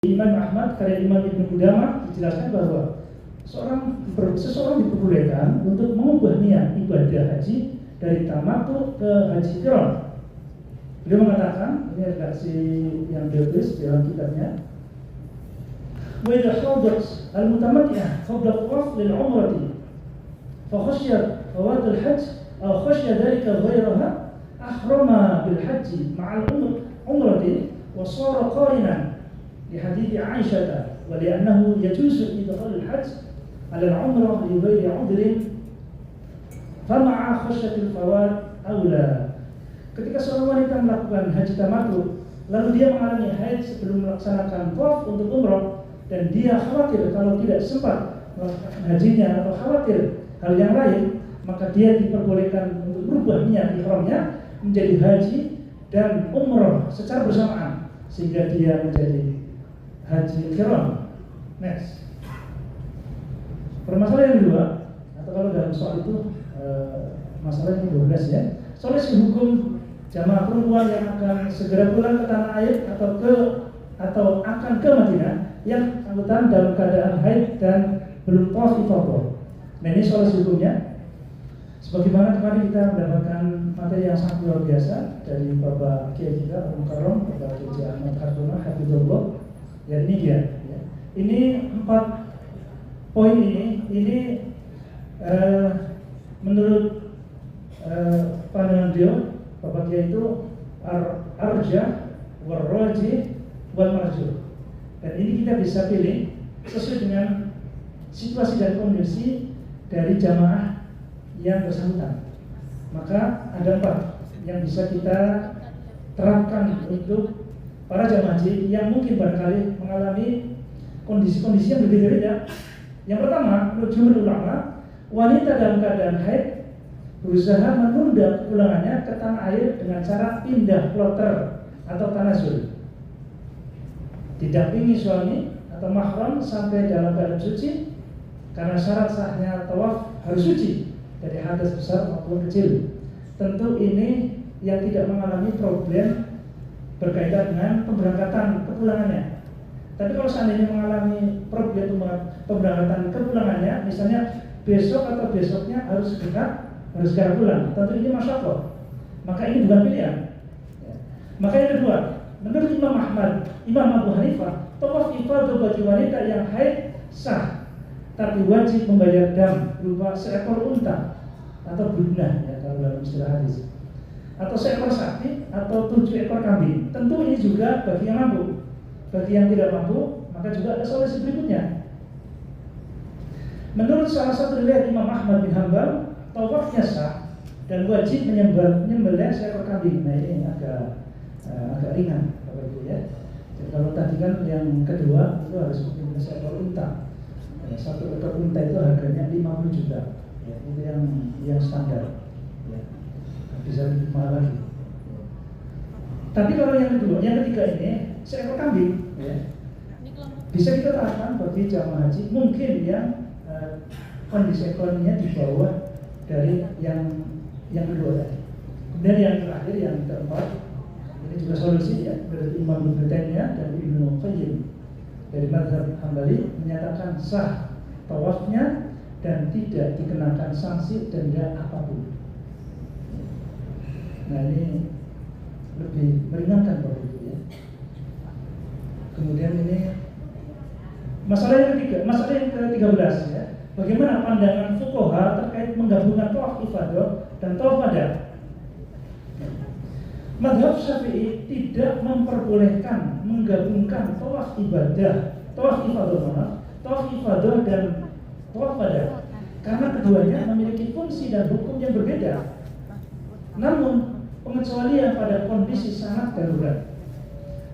Imam Ahmad karya Imam Ibnu Qudamah dijelaskan bahwa seseorang diperbolehkan untuk mengubah niat ibadah haji dari tamattu ke haji qiran. Beliau mengatakan, ini redaksi yang ditulis dalam kitabnya, wa idza hadat al-mutamatti'ah qabla tawaf lil umrati fa khasyat fawat al-hajj aw khasya dhalika ghayraha ahrama bil hajji ma'al umrati wa sara qarinan li hadits Aisyah wa li'annahu yajuzu idkhal al-hajj 'ala al-umrah li ghairi 'udrin fa ma'a khasyatil fawat aula. Ketika seorang wanita melakukan haji tamattu lalu dia mengalami haid sebelum melaksanakan tawaf untuk umrah dan dia khawatir kalau tidak sempat melaksanakan hajinya atau khawatir hal yang lain, maka dia diperbolehkan untuk berubah niat ihramnya menjadi haji dan umrah secara bersamaan sehingga dia menjadi haji qiran. Next. Permasalahan yang kedua, atau kalau dalam soal itu masalah yang 12 ya. Solusi hukum jamaah perempuan yang akan segera pulang ke tanah air atau akan ke Madinah yang angkutan dalam keadaan haid dan belum tawaf ifadah. Nah, ini solusi hukumnya. Sebagaimana kemarin kita mendapatkan materi yang sangat luar biasa dari Bapak Kiai kita Al-Mukarram, Bapak Kiai Ahmad Kardona Hafizullah. Ya, ini dia. Ya. Ini 4 poin ini menurut pandangan beliau, Bapak Kiai itu arja, warraji, wal marju. Dan ini kita bisa pilih sesuai dengan situasi dan kondisi dari jamaah yang bersangkutan. Maka ada 4 yang bisa kita terapkan untuk para jamaah haji yang mungkin barangkali mengalami kondisi-kondisi yang berbeda-beda. Yang pertama, menurut jumhur ulama, wanita dalam keadaan haid berusaha menunda pulangannya ke tanah air dengan cara pindah kloter atau tanazul, didampingi suami atau mahram sampai dalam keadaan suci, karena syarat sahnya tawaf harus suci dari hadas besar maupun kecil. Tentu ini yang tidak mengalami problem berkaitan dengan pemberangkatan kepulangannya. Tapi kalau seandainya mengalami problem pemberangkatan kepulangannya, misalnya besok atau besoknya harus segera pulang, tentu ini masyarakat. Maka ini bukan pilihan. Maka yang kedua, menurut Imam Ahmad, Imam Abu Hanifah, tawaf ifadah bagi wanita yang haid sah, tapi wajib membayar dam berupa seekor unta atau budnah ya kalau dalam istilah hadis, atau seekor sapi atau 7 ekor kambing. Tentu ini juga bagi yang mampu. Bagi yang tidak mampu, maka juga ada solusi berikutnya. Menurut salah satu riwayat Imam Ahmad bin Hanbal, tawafnya sah dan wajib menyembelih seekor kambing. Nah, ini agak ringan Bapak Ibu ya. Jadi kalau tadi kan yang kedua itu harus menyembelih seekor unta. 1 ekor unta itu harganya 50 juta. Ya, itu yang standar. Ya. Bisa lebih mahal lagi. Tapi kalau yang ketiga ini seekor kambing, ya, bisa kita terapkan bagi jamaah haji mungkin yang kondisi ekonominya di bawah dari yang kedua tadi. Kemudian yang terakhir, yang keempat, ini juga solusi ya dari Imam Ibnu Taimiyah dan Ibnu Qayyim dari mazhab Hambali menyatakan sah tawafnya dan tidak dikenakan sanksi denda apapun. Nah, ini lebih meringankan Bapak Ibu ya. Kemudian ini masalah yang ke-13 ya. Bagaimana pandangan fuqaha terkait menggabungkan tawaf ifadah dan tawaf wadah? Mazhab Syafi'i tidak memperbolehkan menggabungkan tawaf ibadah, tawaf ifadah dan tawaf wadah karena keduanya memiliki fungsi dan hukum yang berbeda. Namun pengecualian pada kondisi sangat darurat.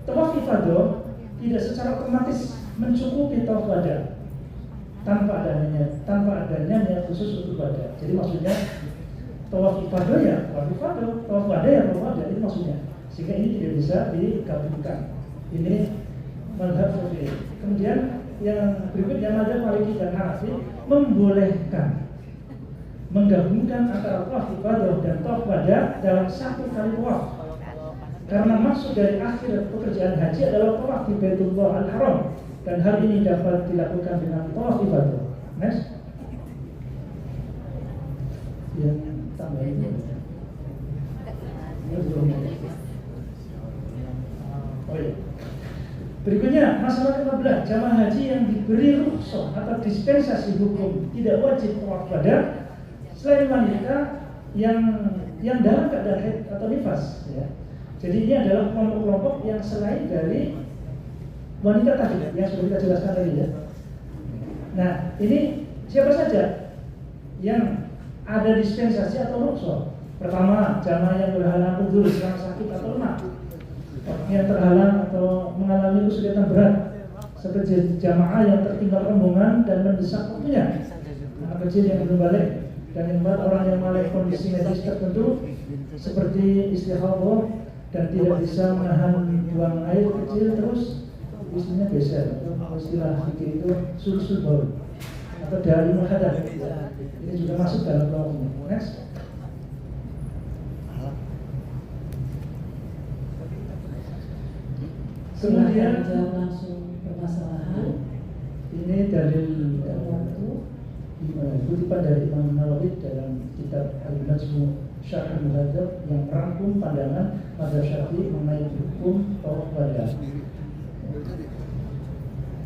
Tawaf ifadah tidak secara otomatis mencukupi tawaf wadah tanpa adanya niat khusus untuk wadah. Jadi maksudnya tawaf ifadah ya tawaf ifadah, tawaf wadah ya tawaf wadah, itu maksudnya. Sehingga ini tidak bisa digabungkan. Ini mazhab Syafi'i. Kemudian yang berikutnya mazhab Maliki dan Hanafi membolehkan menggabungkan antara tawaf ifadah dan tawaf wadah dalam 1 kali tawaf. Karena maksud dari akhir pekerjaan haji adalah tawaf di Baitullah Al-Haram, dan hal ini dapat dilakukan dengan tawaf ibadah. Next. Yang tambahin. Oh iya. Berikutnya, masalah ke-15, jamaah haji yang diberi rukhsah atau dispensasi hukum tidak wajib tawaf badan selain wanita yang dalam keadaan haid atau nifas, ya. Jadi ini adalah kelompok-kelompok yang selain dari wanita tadi yang sudah kita jelaskan tadi, ya. Nah, ini siapa saja yang ada dispensasi atau rukhsah? Pertama, jamaah yang berhalangan udzur selama sakit atau lemah, yang terhalang atau mengalami kesulitan berat, seperti jamaah yang tertinggal rombongan dan mendesak waktunya, anak kecil yang belum balik, dan yang keempat, orang yang mengalami kondisi medis tertentu seperti istihadah dan tidak bisa menahan buang air kecil terus istilahnya geser, atau istilah fikih itu sul baul atau dari muhadah. Ini juga masuk dalam kelompok ini. Next. Kemudian langsung permasalahan. Ini dari kutipan dari Imam Nawawi dalam kitab Al-Majmu' Syarh Al-Muhadzab yang merangkum pandangan mazhab Syafi'i mengenai hukum tawaf wada.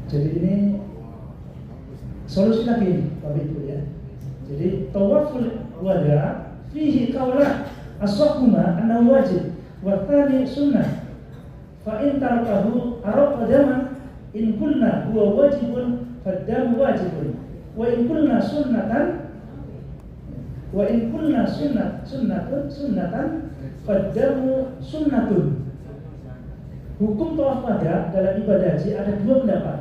Jadi ini solusi lagi Bapak Ibu, ya. Jadi tawaful wada fihi qaulan as-sahhuma annahu wajib wa tsani sunnah. Fa in tarakahu araqa daman in qulna huwa wajibun fad-damu wajibun wa in qulna sunnatan fad-damu sunnatun. Hukum tawaf wada dalam ibadah haji ada dua pendapat.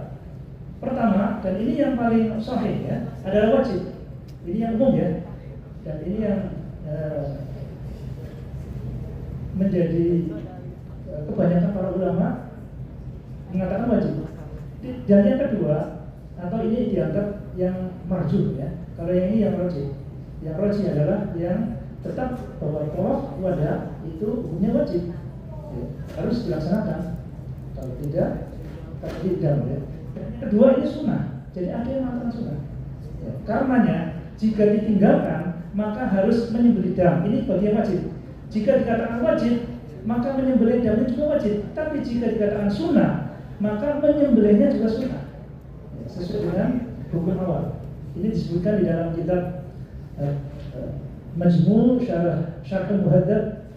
Pertama, dan ini yang paling sahih, ya, adalah wajib. Ini yang umum, ya, dan ini yang menjadi kebanyakan para ulama mengatakan wajib. Dan yang kedua, atau ini dianggap yang marjuh, ya. Kalau yang ini yang rajih. Yang rajih adalah yang tetap bahwa tawaf wada itu hukumnya wajib, ya, harus dilaksanakan. Kalau tidak ya. Yang kedua ini sunnah. Jadi ada yang mengatakan sunnah, ya. Karenanya jika ditinggalkan maka harus menyembelih dam. Ini bagian wajib. Jika dikatakan wajib, maka menyembelih damnya juga wajib. Tapi jika dikatakan sunnah, maka menyembelihnya juga sunnah, ya, sesuai dengan hukum awal. Ini disebutkan di dalam kitab Majmu' Syarh Al-Muhadzab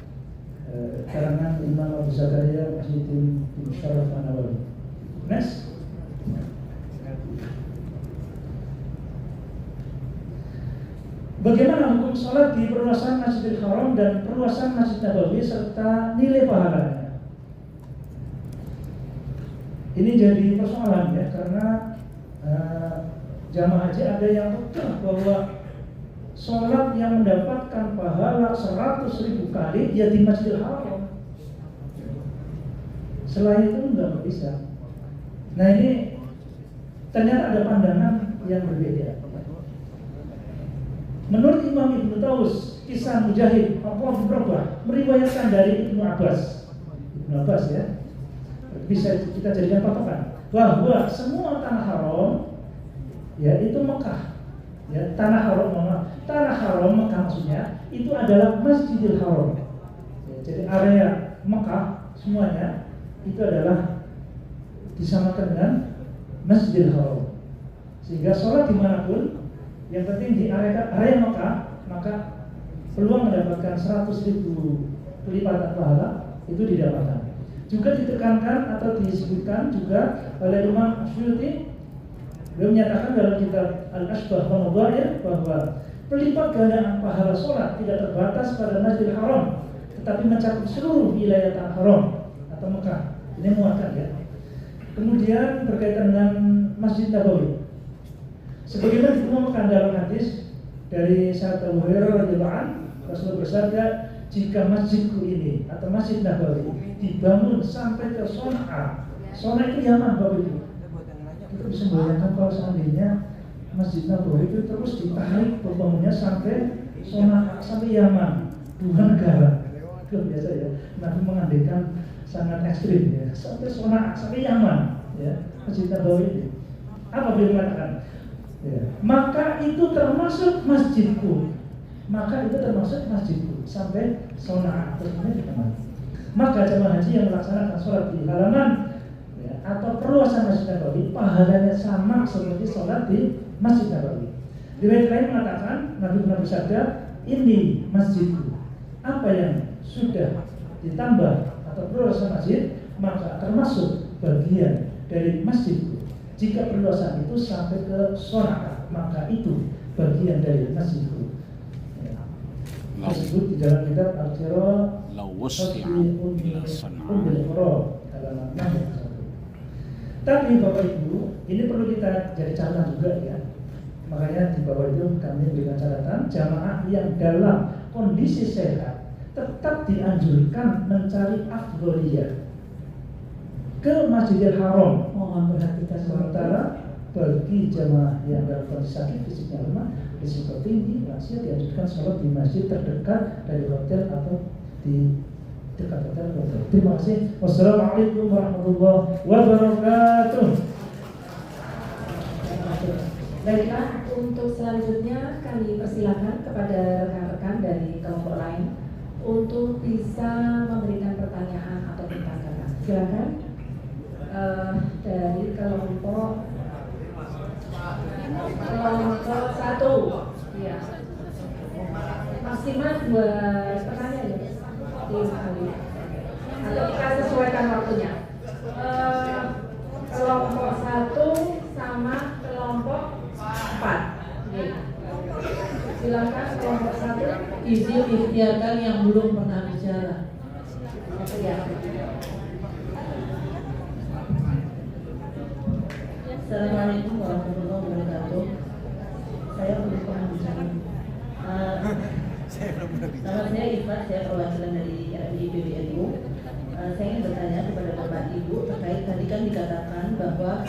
karangan Imam Abu Zakaria Muhyiddin bin Syaraf An-Nawawi. Next. Bagaimana hukum sholat di perluasan Masjidil Haram dan perluasan Masjid Nabawi serta nilai pahalanya? Ini jadi persoalan, ya, karena jamaah haji ada yang kekeh bahwa sholat yang mendapatkan pahala 100.000 kali ya di Masjidil Haram. Selain itu enggak bisa. Nah, ini ternyata ada pandangan yang berbeda. Menurut Imam Ibnu Taus, kisah Mujahid Abdullah bin Rabah meriwayatkan dari Ibnu Abbas, ya, bisa kita jadikan patokan bahwa semua tanah haram, ya, itu Mekah, ya, tanah haram Mekah maksudnya itu adalah Masjidil Haram, ya, jadi area Mekah semuanya itu adalah disamakan dengan Masjidil Haram, sehingga sholat dimanapun yang penting di area Mekah, maka peluang mendapatkan 100.000 kelipatan pahala itu didapatkan. Juga ditekankan atau disebutkan juga oleh Imam Suyuti. Beliau menyatakan dalam kitab Al-Ashbah wa Nadhair bahwa pelipat gandaan pahala sholat tidak terbatas pada Masjidil Haram, tetapi mencakup seluruh wilayah tanah haram atau Mekah. Ini muatkan, ya. Kemudian berkaitan dengan Masjid Nabawi, sebagaimana dikemukakan dalam hadis dari Sahabat Abu Hurairah radhiyallahu anhu, Rasulullah bersabda, jika masjidku ini atau Masjid Nabawi dibangun sampai ke Son'a itu Yaman, Bapak Ibu, kita bisa membayangkan kalau seandainya Masjid Nabawi itu terus ditarik pembangunnya sampai Son'a, sampai Yaman, 2 negara. luar biasa ya. Nabi mengambilkan sangat ekstrim ya, sampai zona, sampai Yaman ya, Masjid Nabawi ini. Apa beliau mengatakan? Ya, maka itu termasuk masjidku, maka itu termasuk masjidku sampai zona terusnya di kamar. Maka jemaah haji yang melaksanakan sholat di halaman ya, atau perluasan Masjid Nabawi, pahalanya sama seperti sholat di Masjid Nabawi. Riwayat lain mengatakan Nabi pernah bersabda, ini masjidku. Apa yang sudah ditambah atau perluasan masjid, maka termasuk bagian dari masjidku. Jika perluasan itu sampai ke zona, maka itu bagian dari masjidku. Tersebut di dalam kitab Al-Qira Tapi Bapak Ibu, ini perlu kita jadi catatan juga ya. Makanya di bawah itu kami berikan catatan, jamaah yang dalam kondisi sehat tetap dianjurkan mencari afdholiyah ke Masjidil Haram. Mohon perhatikan. Sementara bagi jamaah yang dalam kondisi sakit fisiknya lemah, risiko tinggi, lansia dianjurkan sholat di masjid terdekat dari hotel atau di dekat hotel. Terima kasih. Wassalamualaikum warahmatullahi wabarakatuh. Baiklah, untuk selanjutnya kami persilakan kepada rekan-rekan dari kelompok lain untuk bisa memberikan pertanyaan atau tanggapan. Silakan dari kelompok satu, ya. Maksimal 2 pertanyaan ya, atau kita sesuaikan waktunya. Kelompok 1 sama kelompok 4. Silakan kelompok 1. Izin ikhtiarkan yang belum pernah bicara. Ya. Assalamualaikum warahmatullahi wabarakatuh. Saya belum pernah bicara. Nama saya Ifat, saya perwakilan dari RMI PBNU. Saya ingin bertanya kepada Bapak Ibu terkait tadi kan dikatakan bahwa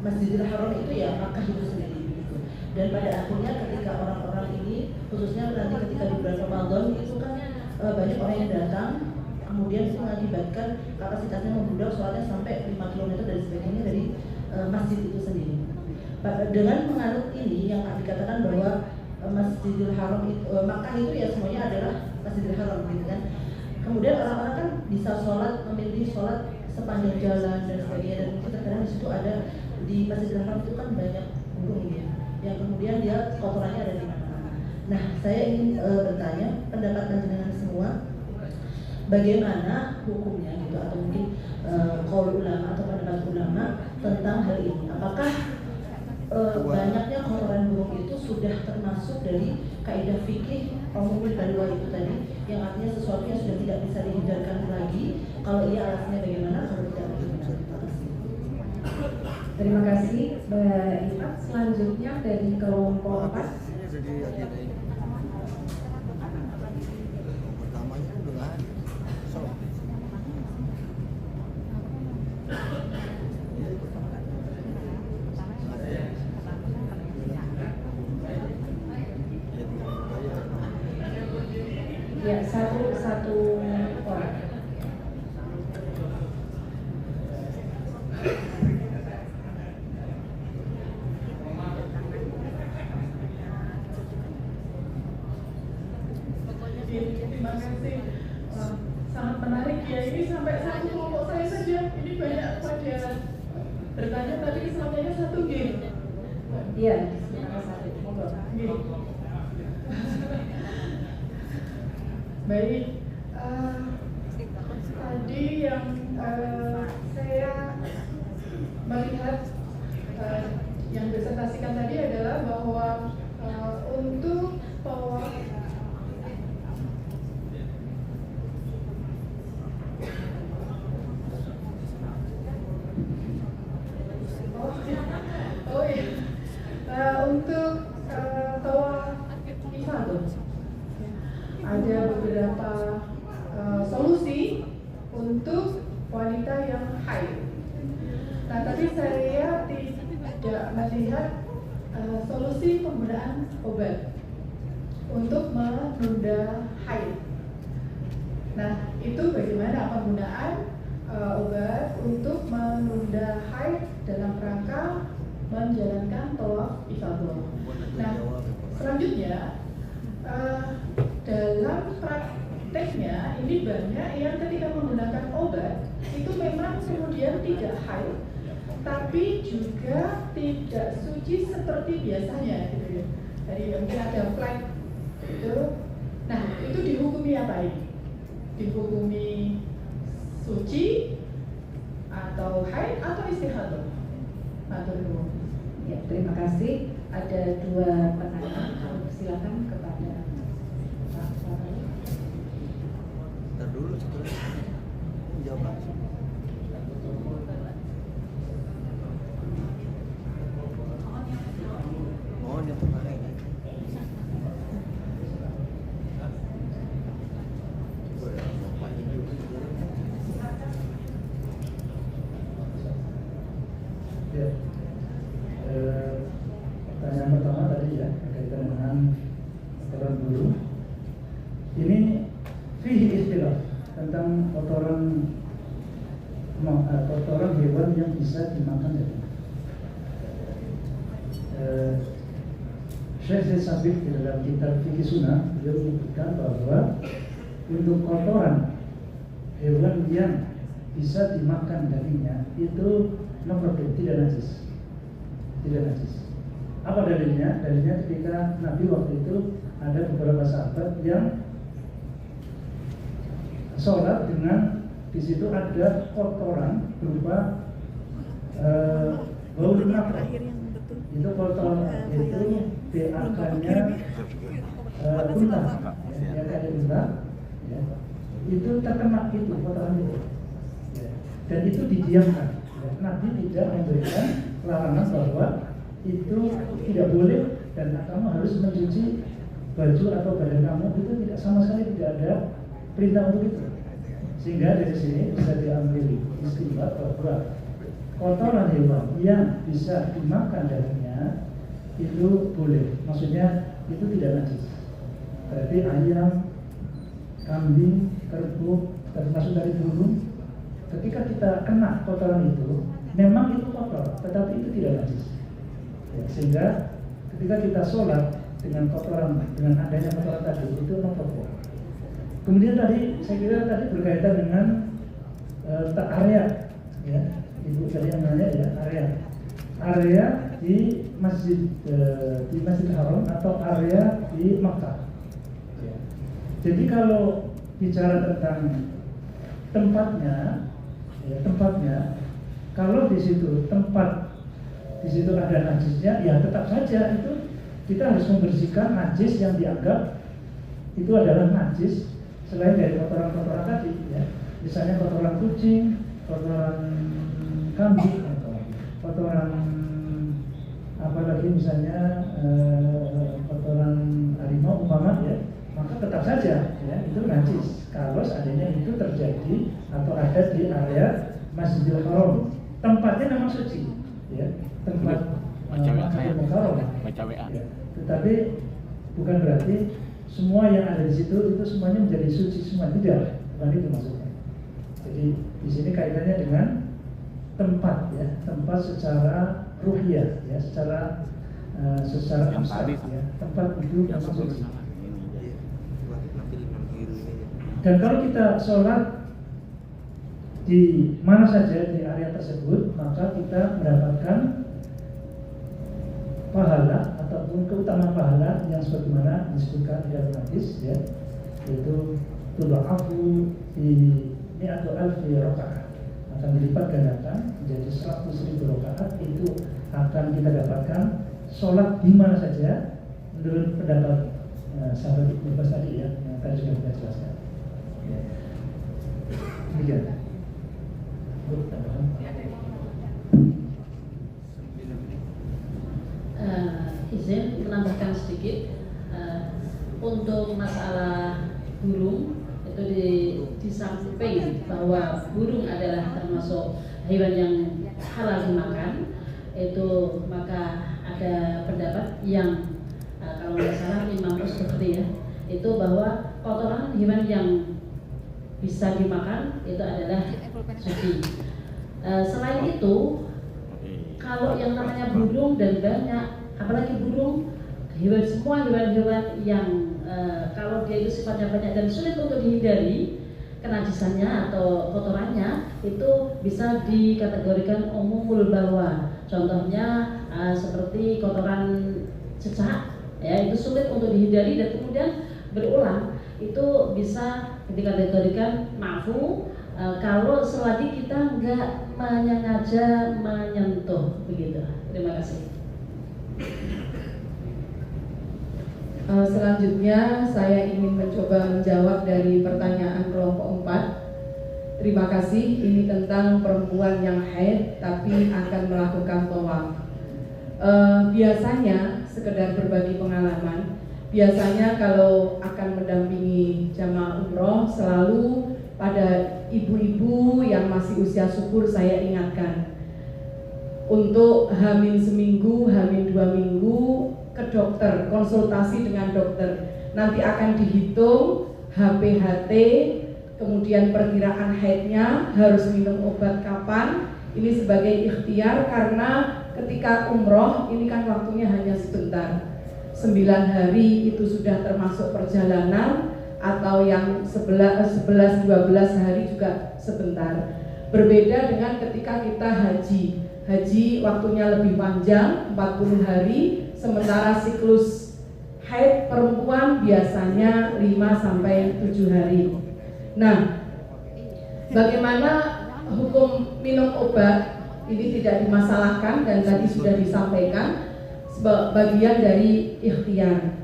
Masjidil Haram itu ya Makkah itu sendiri gitu. Dan pada akhirnya ketika orang-orang ini, khususnya nanti ketika di bulan Ramadan itu kan banyak orang yang datang, kemudian itu mengakibatkan kapasitasnya membludak soalnya sampai 5 km dan sebagainya dari masjid itu sendiri. Dengan menganut ini yang dikatakan bahwa Masjidil Haram itu, Makkah itu ya semuanya adalah Masjidil Haram gitu kan. Kemudian orang-orang kan bisa sholat, memilih sholat sepanjang jalan dan sebagainya, dan mungkin terkadang di situ ada di Masjidil Haram itu kan banyak burung ya, yang kemudian dia kotorannya ada di mana-mana. Nah, saya ingin bertanya pendapat panjenengan semua, bagaimana hukumnya gitu, atau mungkin qaul ulama atau pendapat ulama tentang hal ini. Apakah banyaknya kotoran burung itu sudah termasuk dari kaidah fikih umumul balwa itu tadi, yang artinya sesuatu yang sudah tidak bisa dihindarkan lagi? Kalau iya alasannya bagaimana, kalau tidak bagaimana? Terima kasih. Terima kasih Mbak Ifat. Selanjutnya dari kelompok 4. Ya, satu orang. Terima kasih. Sangat menarik ya, ini sampai satu kelompok saya saja. Ini banyak pada bertanya, tapi kesempatannya satu game. Iya, satu. Monggo. Baik, tadi yang saya melihat yang dipresentasikan tadi adalah bahwa untuk tawaf untuk tawaf ifadah ada beberapa solusi untuk wanita yang haid. Nah, tapi saya tidak melihat solusi penggunaan obat untuk menunda haid. Nah, itu bagaimana penggunaan obat untuk menunda haid dalam rangka menjalankan tawaf ifadah. Nah, selanjutnya dalam prakteknya ini banyak yang ketika menggunakan obat itu memang kemudian tidak haid, tapi juga tidak suci seperti biasanya gitu ya. Jadi mungkin ada flek gitu. Nah, itu dihukumi apa ini? Dihukumi suci atau haid atau istihadah? Ya, terima kasih. Ada 2 penanya. Silakan kepada Pak Fahri. Ntar dulu jawab langsung. Mohon yang terbaik. Ya. Pertanyaan pertama tadi ya berkaitan dengan kotoran bulu. Ini fihi ikhtilaf tentang kotoran hewan yang bisa dimakan daging. Syekh Zaid Sabiq di dalam kitab Fikih Sunnah beliau menyebutkan bahwa untuk kotoran hewan yang bisa dimakan dagingnya itu tidak najis. Apa dalilnya? Dalilnya ketika Nabi waktu itu ada beberapa sahabat yang sholat dengan di situ ada kotoran berupa bau nafas. Itu kotoran itu DAK-nya unta, DAK unta, ya. Itu terkena itu kotoran itu, ya. Dan itu didiamkan. Nabi tidak memberikan larangan bahwa itu tidak boleh dan kamu harus mencuci baju atau badan kamu, itu tidak, sama sekali tidak ada perintah untuk itu. Sehingga dari sini bisa diambil istimbat bahwa kotoran hewan yang bisa dimakan dagingnya itu boleh, maksudnya itu tidak najis. Berarti ayam, kambing, kerbau, termasuk dari burung, ketika kita kena kotoran itu, memang itu kotor, tetapi itu tidak najis. Ya, sehingga ketika kita sholat dengan kotoran, dengan adanya kotoran tadi, itu non-kotor. Kemudian tadi saya kira tadi berkaitan dengan area, ya, ibu tadi yang nanya ya, area di Masjidil Haram atau area di Makkah. Ya. Jadi kalau bicara tentang tempatnya, ya, kalau di situ ada najisnya, ya tetap saja itu kita harus membersihkan najis yang dianggap itu adalah najis selain dari kotoran-kotoran tadi, ya. Misalnya kotoran kucing, kotoran kambing, kotoran apalagi misalnya kotoran harimau umpama, ya, maka tetap saja ya itu najis kalau seandainya itu terjadi atau ada di area Masjidil Haram. Tempatnya memang suci, ya, tempat Masjidil Haram. Ya. Tetapi bukan berarti semua yang ada di situ itu semuanya menjadi suci semua, tidak, bukan itu maksudnya. Jadi di sini kaitannya dengan tempat, ya, tempat secara ruhiyah, ya, secara abstrak, ya, tempat itu yang suci. Dan kalau kita sholat di mana saja di area tersebut, maka kita mendapatkan pahala ataupun keutamaan pahala yang sebagaimana disebutkan di dalam hadis, ya, yaitu tudha'afu fi mi'atu alfi rakaat, akan dilipat gandakan menjadi 100.000 rakaat. Itu akan kita dapatkan sholat di mana saja menurut pendapat sahabat Ibnu Abbas tadi, ya, yang tadi sudah kita jelaskan. Ya. Demikian. Izin menambahkan sedikit untuk masalah burung itu di samping bahwa burung adalah termasuk hewan yang halal dimakan, itu maka ada pendapat yang kalau nggak salah Imam Qurtubi, ya, itu bahwa kotoran hewan yang bisa dimakan itu adalah suci. Selain itu, kalau yang namanya burung dan banyak, apalagi burung, semua hewan-hewan yang kalau dia itu sifatnya banyak dan sulit untuk dihindari kenajisannya atau kotorannya, itu bisa dikategorikan umumul balwa. Contohnya seperti kotoran cecak, ya itu sulit untuk dihindari dan kemudian berulang, itu bisa dikategorikan ma'fu kalau selagi kita nggak menyengaja menyentuh, begitu. Terima kasih. Selanjutnya saya ingin mencoba menjawab dari pertanyaan kelompok 4. Terima kasih. Ini tentang perempuan yang haid tapi akan melakukan tawaf. Biasanya sekedar berbagi pengalaman. Biasanya kalau akan mendampingi jamaah umroh, selalu pada ibu-ibu yang masih usia subur saya ingatkan untuk H-1 seminggu, H-2 minggu ke dokter, konsultasi dengan dokter. Nanti akan dihitung HPHT, kemudian perkiraan haidnya, harus minum obat kapan. Ini sebagai ikhtiar karena ketika umroh ini kan waktunya hanya sebentar. 9 hari itu sudah termasuk perjalanan, atau yang 11-12 hari juga sebentar. Berbeda dengan ketika kita haji. Haji waktunya lebih panjang, 40 hari, sementara siklus haid perempuan biasanya 5-7 hari. Nah, bagaimana hukum minum obat ini tidak dimasalahkan dan tadi sudah disampaikan bagian dari ikhtiar.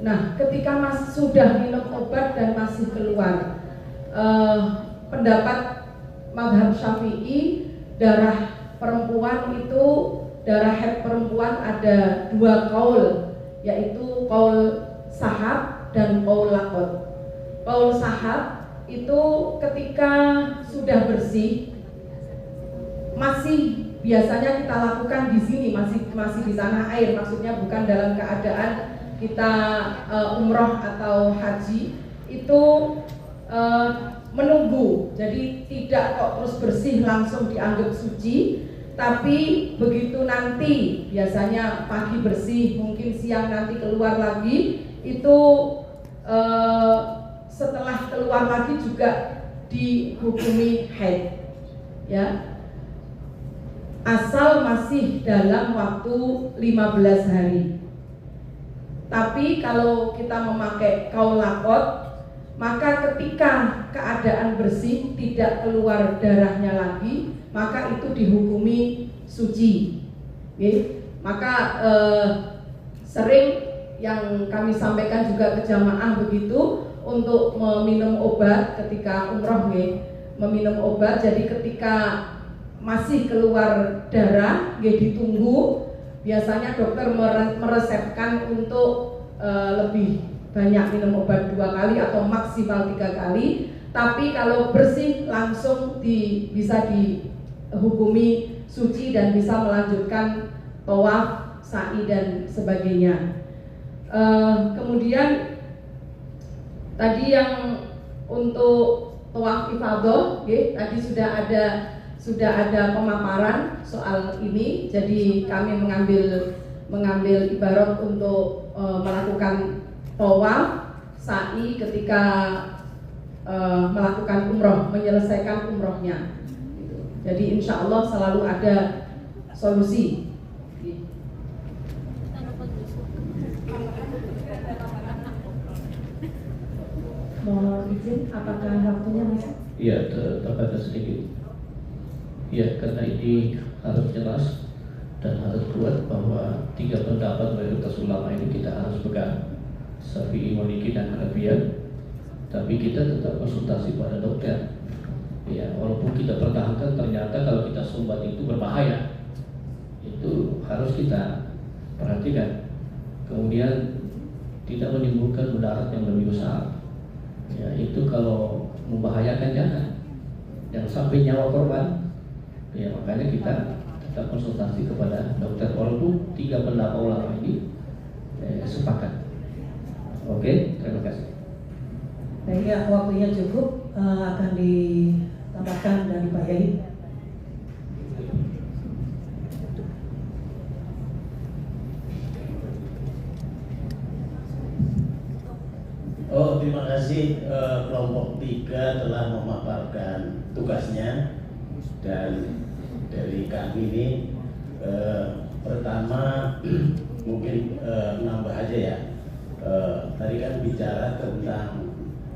Nah, ketika sudah minum obat dan masih keluar, pendapat mazhab Syafi'i, darah perempuan itu, darah haid perempuan ada 2 qaul, yaitu qaul sahab dan qaul laqot. Qaul sahab itu ketika sudah bersih, masih biasanya kita lakukan di sini, masih di tanah air, maksudnya bukan dalam keadaan kita umroh atau haji, itu menunggu. Jadi tidak kok terus bersih langsung dianggap suci, tapi begitu nanti biasanya pagi bersih, mungkin siang nanti keluar lagi, itu setelah keluar lagi juga dihukumi haid, ya. Asal masih dalam waktu 15 hari. Tapi kalau kita memakai qaul laqot, maka ketika keadaan bersih tidak keluar darahnya lagi, maka itu dihukumi suci. Maka sering yang kami sampaikan juga ke jamaah begitu, untuk meminum obat ketika umroh, meminum obat. Jadi ketika masih keluar darah, ditunggu. Biasanya dokter meresepkan untuk lebih banyak minum obat 2 kali atau maksimal 3 kali. Tapi kalau bersih langsung bisa dihukumi suci dan bisa melanjutkan tawaf, sa'i dan sebagainya. Kemudian tadi yang untuk tawaf ifadah, tadi sudah ada pemaparan soal ini. Jadi kami mengambil ibarat untuk melakukan tawaf, sa'i ketika melakukan umroh, menyelesaikan umrohnya. Jadi insya Allah selalu ada solusi. Mohon izin, apakah waktunya masuk? Iya, terbatas sedikit. Ya, karena ini harus jelas dan harus kuat bahwa 3 pendapat mayoritas ulama ini kita harus pegang, Syafi'i, Maliki dan Hanafiyah. Tapi kita tetap konsultasi pada dokter. Ya, walaupun kita pertahankan, ternyata kalau kita sumbat itu berbahaya. Itu harus kita perhatikan. Kemudian tidak menimbulkan mudarat yang lebih besar. Ya, itu kalau membahayakan jangan sampai nyawa korban. Ya, makanya kita tetap konsultasi kepada dokter walaupun 3 pendapat ulama ini sepakat. Oke, terima kasih. Baik, waktunya cukup. akan ditambahkan dari Pak Yai. Oh, terima kasih kelompok 3 telah memaparkan tugasnya, dan dari kami ini pertama mungkin nambah aja ya. Tadi kan bicara tentang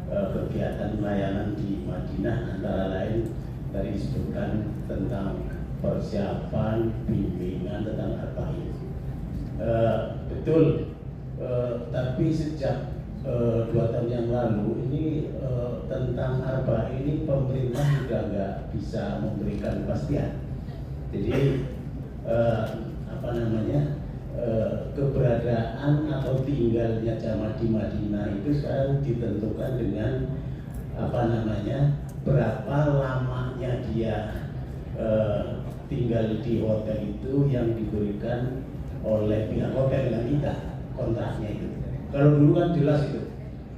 kegiatan pelayanan di Madinah, antara lain tadi disebutkan tentang persiapan bimbingan tentang arba'in. Betul, tapi sejak 2 tahun yang lalu ini tentang arba'in ini pemerintah juga nggak bisa memberikan kepastian. Jadi keberadaan atau tinggalnya jamaah di Madinah itu sekarang ditentukan dengan berapa lamanya dia tinggal di hotel itu yang diberikan oleh pihak hotel dengan kita kontraknya itu. Kalau dulu kan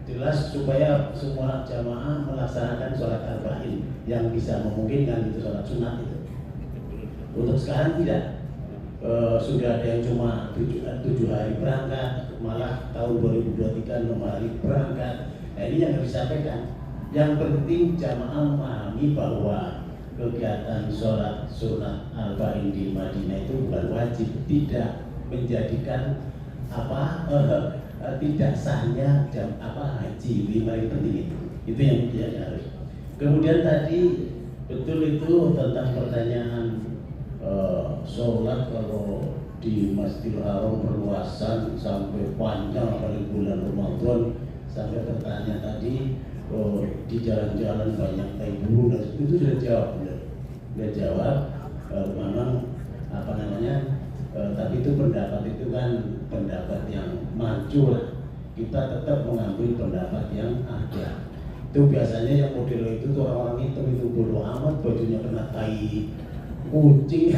jelas supaya semua jamaah melaksanakan sholat arba'in yang bisa memungkinkan itu sholat sunat itu. Untuk sekarang tidak. Sudah ada yang cuma 7 hari berangkat, malah tahun 2023 6 hari berangkat. Nah, ini yang harus disampaikan. Yang penting jamaah memahami bahwa kegiatan sholat sunat arba'in di Madinah itu bukan wajib, tidak menjadikan tidak sahnya haji. Ini paling penting itu yang dia harus. Kemudian tadi betul itu tentang pertanyaan sholat kalau di Masjidil Haram perluasan sampai panjang, apalagi bulan Ramadan, sampai bertanya tadi di jalan-jalan banyak tai burung, dan itu sudah jawab. Memang tapi itu pendapat itu kan pendapat yang maju lah. Kita tetap mengambil pendapat yang ada. Itu biasanya yang model itu tuh orang-orang itu bodoh amat, bajunya kena tai kucing,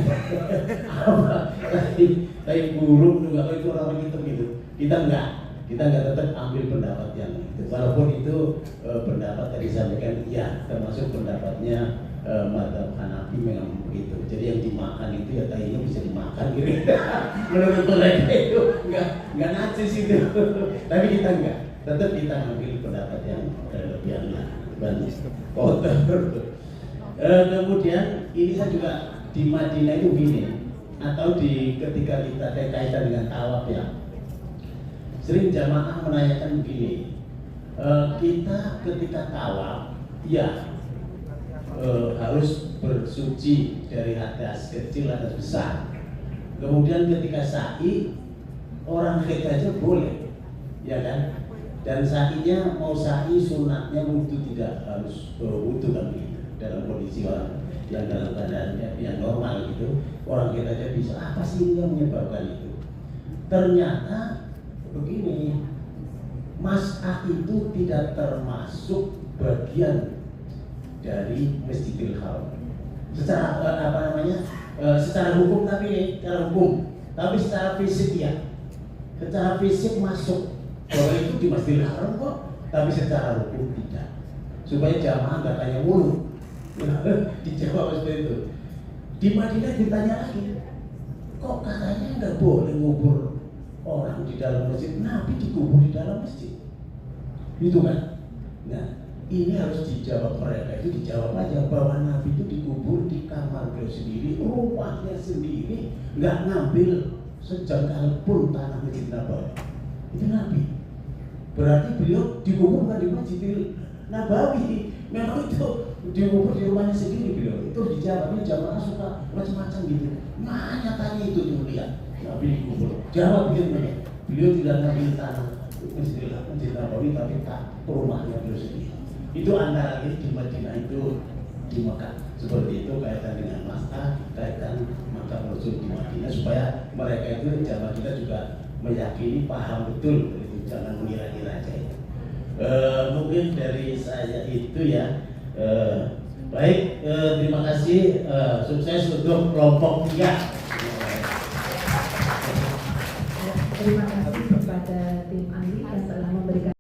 tai burung juga, itu orang hitam gitu. Kita enggak tetap ambil pendapat yang itu. Walaupun itu pendapat tadi disampaikan, ya termasuk pendapatnya mazhab Hanafi memang begitu. Jadi yang dimakan itu ya tainya bisa dimakan gitu. Menurut mereka itu enggak najis itu. Tapi kita enggak. Tetap kita ambil pendapat yang lebih kotor. Kemudian ini saya juga di Madinah itu gini, atau ketika kita kaitan dengan tawaf ya, sering jamaah menanyakan begini, kita ketika tawaf ya harus bersuci dari hadas kecil hadas besar. Kemudian ketika sa'i, orang kita aja boleh, ya kan? Dan sa'inya mau sa'i sunatnya wudu, tidak harus wudu kan begitu. Dalam kondisi orang yang dalam keadaan yang normal gitu, orang kita aja bisa. Apa sih yang menyebabkan itu? Ternyata begini, mas'ah itu tidak termasuk bagian dari Masjidil Haram. Secara secara hukum, tapi secara fisik ya. Secara fisik masuk bahwa itu di Masjidil Haram kok, tapi secara hukum tidak. Supaya jamaah nggak tanya mulu. Dijawab seperti itu. Di Madinah ditanya lagi, kok katanya nggak boleh ngubur orang di dalam masjid, Nabi dikubur di dalam masjid, itu kan? Nah, ini harus dijawab mereka, itu dijawab aja bahwa Nabi itu dikubur di kamar beliau sendiri, rumahnya sendiri, nggak ngambil sejengkal pun tanah Masjid Nabawi. Itu Nabi. Berarti beliau dikubur bukan di Masjidil Nabawi, memang itu dikubur di rumahnya sendiri beliau. Itu dijawab. Ini jamaah suka macam-macam gitu. Nanya tanya itu tuh lihat Nabi dikubur. Jawab begitu ya. Beliau tidak ngambil tanah Masjid Nabawi, tapi tak ke rumahnya beliau sendiri. Itu antara lain di Madinah itu di Mekah. Seperti itu kaitan dengan Makkah, kaitan Makkah Rasul di Madinah, supaya mereka itu jamaah kita juga meyakini, paham betul. Itu jangan mengira-ngira aja itu. Mungkin dari saya itu ya. Baik, terima kasih, sukses untuk kelompok 3. Terima kasih kepada tim